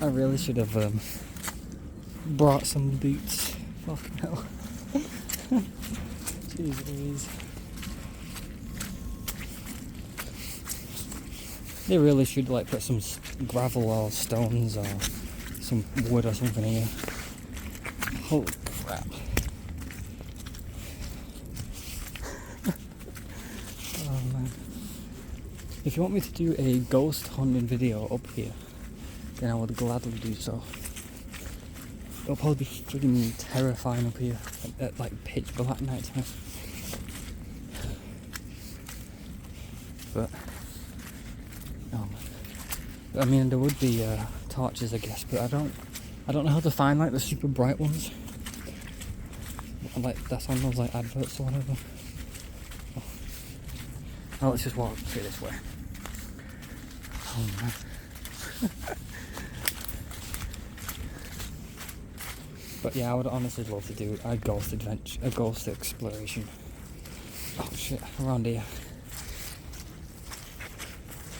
really should have brought some boots. Fucking hell. Jeez Louise. They really should like put some gravel or stones or some wood or something here. Holy crap. Oh man. If you want me to do a ghost hunting video up here, then I would gladly do so. It'll probably be freaking terrifying up here at like pitch black night time. But oh man. I mean, there would be torches, I guess, but I don't know how to find like the super bright ones. Like that's on those like adverts or whatever. Oh, let's just walk through this way. Oh man. But yeah, I would honestly love to do a ghost adventure, a ghost exploration. Oh shit, around here.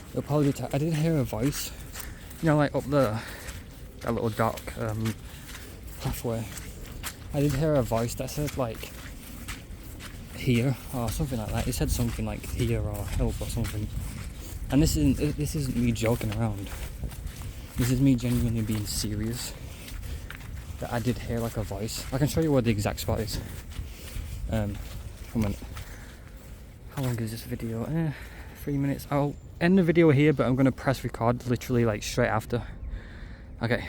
It'll probably be I did hear a voice, you know, like up there, that little dark pathway. I did hear a voice that said like here or something like that. It said something like here or help or something. And this isn't me joking around. This is me genuinely being serious. That I did hear like a voice. I can show you where the exact spot is. How long is this video? 3 minutes. I'll end the video here, but I'm going to press record literally like straight after. Okay.